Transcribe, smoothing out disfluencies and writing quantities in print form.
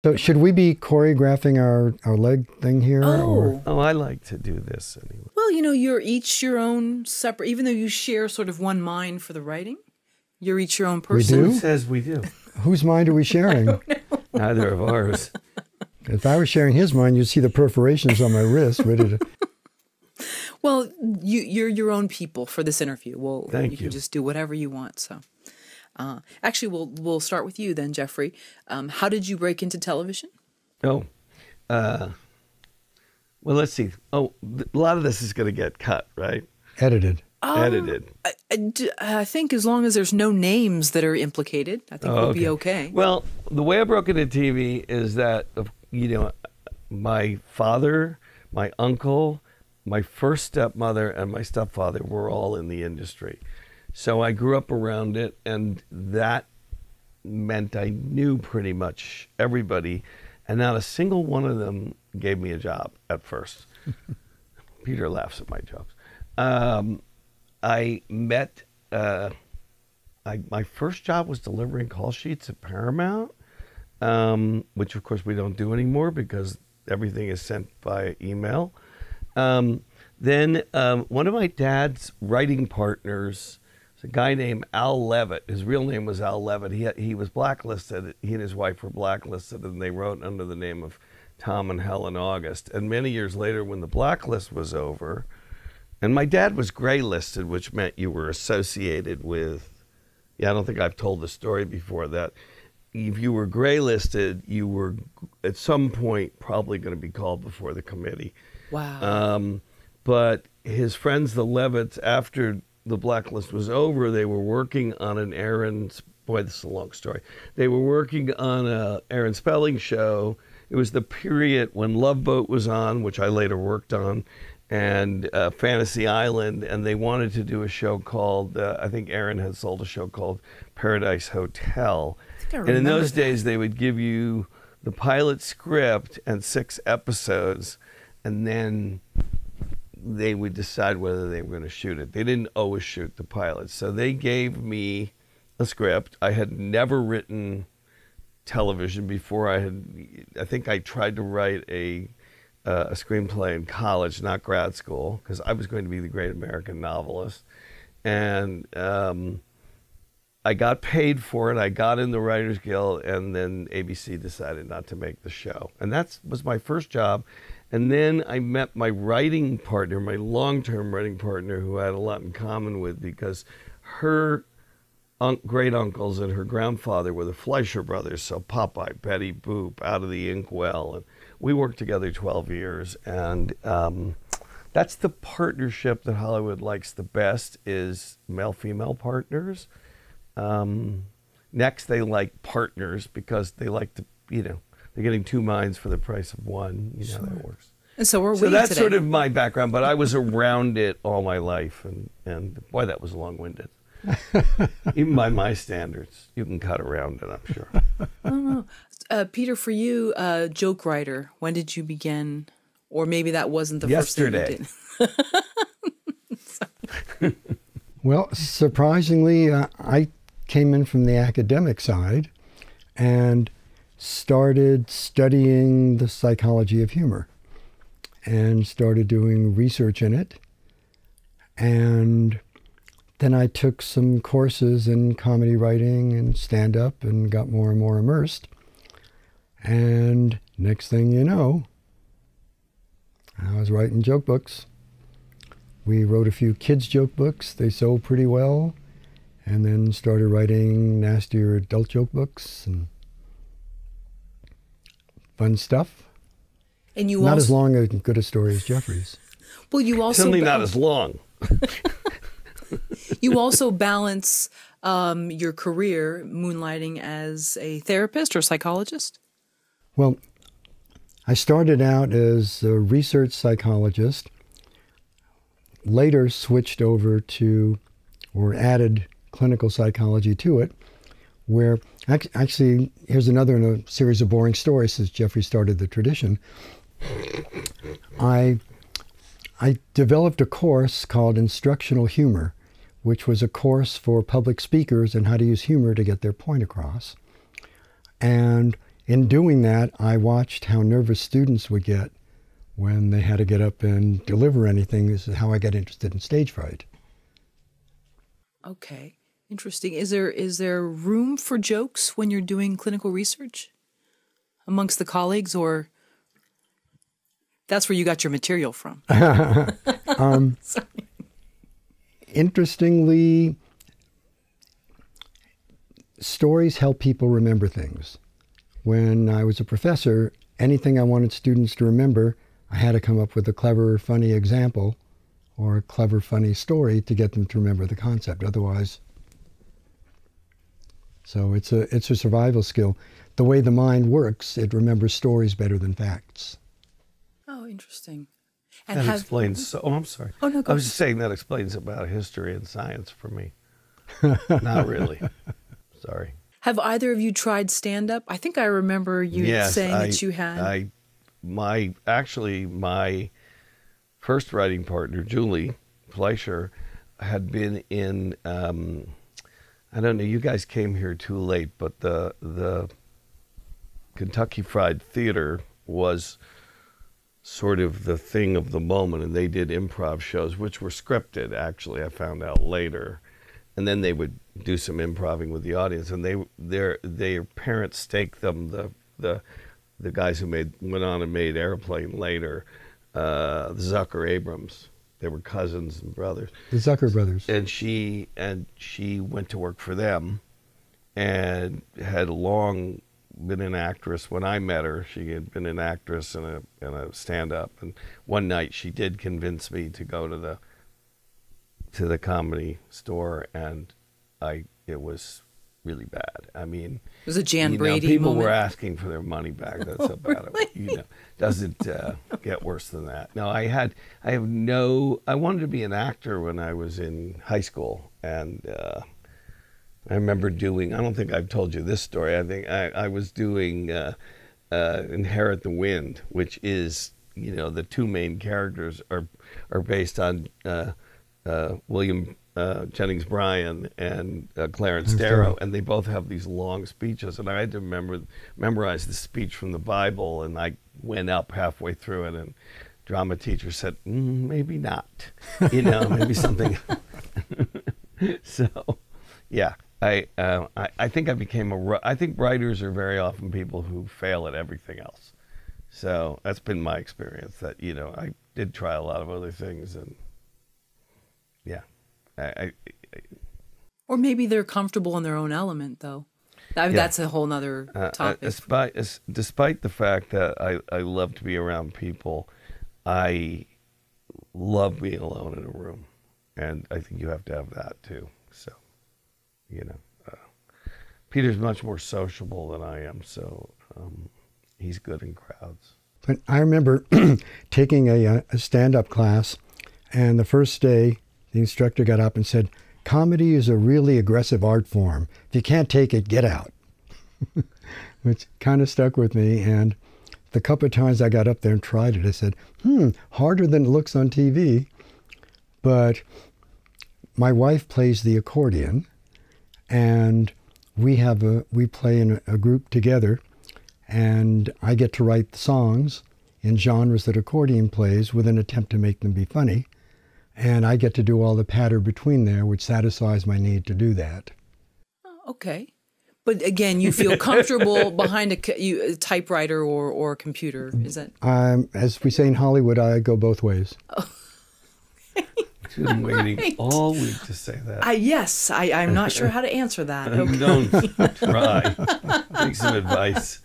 So should we be choreographing our leg thing here? Oh, I like to do this anyway. Well, you know, you're each your own separate, even though you share sort of one mind for the writing, you're each your own person. Who says we do? Whose mind are we sharing? Neither of ours. If I was sharing his mind, you'd see the perforations on my wrist ready to... Well, you're your own people for this interview. Well, Thank you can just do whatever you want. So, actually, we'll start with you then, Jeffrey. How did you break into television? Well, let's see. A lot of this is going to get cut, right? Edited. Edited. I think as long as there's no names that are implicated, I think we'll be okay. Well, the way I broke into TV is that, you know, my father, my uncle, my first stepmother, and my stepfather were all in the industry. So I grew up around it, and that meant I knew pretty much everybody, and not a single one of them gave me a job at first. Peter laughs at my jokes. I met, my first job was delivering call sheets at Paramount, which of course we don't do anymore because everything is sent by email. Then one of my dad's writing partners was a guy named Al Levitt. His real name was Al Levitt. He was blacklisted. He and his wife were blacklisted, and they wrote under the name of Tom and Helen August. And many years later, when the blacklist was over, and my dad was gray-listed, which meant you were associated with, I don't think I've told the story before, that if you were gray-listed, you were at some point probably going to be called before the committee. Wow. But his friends, the Levitts, after the blacklist was over, they were working on an Aaron, boy, this is a long story. They were working on a Aaron Spelling show. It was the period when Love Boat was on, which I later worked on, and Fantasy Island, and they wanted to do a show called, I think Aaron had sold a show called Paradise Hotel. And in those days, they would give you the pilot script and 6 episodes, and then they would decide whether they were going to shoot it. They didn't always shoot the pilot. So they gave me a script. I had never written television before. I think I tried to write a screenplay in college, not grad school, because I was going to be the great American novelist. And I got paid for it. I got in the Writers Guild, and then ABC decided not to make the show. And that was my first job. And then I met my writing partner, my long-term writing partner, who I had a lot in common with because her great uncles and her grandfather were the Fleischer brothers, so Popeye, Betty Boop, Out of the Inkwell. And we worked together 12 years. And that's the partnership that Hollywood likes the best, is male-female partners. Next, they like partners because they like to, they're getting 2 minds for the price of one. You know how that works. And so we're So that's sort of my background, but I was around it all my life, and boy, that was long-winded. Even by my standards, you can cut around it, I'm sure. I don't know. Peter, for you, joke writer, when did you begin? Or maybe that wasn't the first thing you did. Well, surprisingly, I came in from the academic side and started studying the psychology of humor and started doing research in it. And then I took some courses in comedy writing and stand-up and got more and more immersed. And next thing you know, I was writing joke books. We wrote a few kids' joke books. They sold pretty well. And then started writing nastier adult joke books and fun stuff. And you not also, as long a good a story as Jeffrey's. Well, you also certainly not as long. You also balance your career moonlighting as a therapist or psychologist? Well, I started out as a research psychologist, later switched over to, or added clinical psychology to it, where actually, here's another in a series of boring stories since Jeffrey started the tradition. I developed a course called Instructional Humor, which was a course for public speakers and how to use humor to get their point across. And in doing that, I watched how nervous students would get when they had to get up and deliver anything. This is how I got interested in stage fright. Okay, interesting. Is there room for jokes when you're doing clinical research amongst the colleagues, or that's where you got your material from? Interestingly, stories help people remember things. When I was a professor, anything I wanted students to remember, I had to come up with a clever, funny example or a clever, funny story to get them to remember the concept. Otherwise, so it's a survival skill. The way the mind works, it remembers stories better than facts. Oh, interesting. And That explains. So, I'm sorry. Oh, no, go I was just saying that explains about history and science for me. Not really. Sorry. Have either of you tried stand-up? I think I remember you saying that you had. My first writing partner, Julie Fleischer, had been in. I don't know. You guys came here too late, but the Kentucky Fried Theater was sort of the thing of the moment, and they did improv shows, which were scripted. Actually, I found out later, and then they would do some improving with the audience, and their parents staked them. The guys who went on and made Airplane later, the Zucker Abrams. They were cousins and brothers. The Zucker brothers. And she went to work for them, and had long been an actress. When I met her, she had been an actress and a stand-up. And one night she did convince me to go to the comedy store, and it was really bad. I mean, it was a Jan Brady people moment. were asking for their money back. That's about really? it. Doesn't get worse than that. No, I wanted to be an actor when I was in high school, and I remember doing, I don't think I've told you this story. I think I was doing Inherit the Wind, which is, the two main characters are based on William Jennings Bryan and Clarence Darrow, and they both have these long speeches, and I had to memorize the speech from the Bible, and I went up halfway through it, and drama teacher said, maybe not, maybe something. So, yeah. I think I became I think writers are very often people who fail at everything else. So that's been my experience, that, I did try a lot of other things, and yeah. Or maybe they're comfortable in their own element, though. That's a whole nother topic. Despite the fact that I love to be around people, I love being alone in a room. And I think you have to have that too. So, Peter's much more sociable than I am, so he's good in crowds. But I remember taking a stand-up class, and the first day the instructor got up and said, "Comedy is a really aggressive art form. If you can't take it, get out." Which kind of stuck with me, and the couple of times I got up there and tried it, I said, harder than it looks on TV. But my wife plays the accordion, and we play in a group together, and I get to write the songs in genres that accordion plays with an attempt to make them be funny, and I get to do all the patter between there, which satisfies my need to do that. Okay. But again, you feel comfortable behind a typewriter or a computer, is that? As we say in Hollywood, I go both ways. Oh. She's been waiting all week to say that. Yes, I'm not sure how to answer that. Okay. Don't try. Take some advice.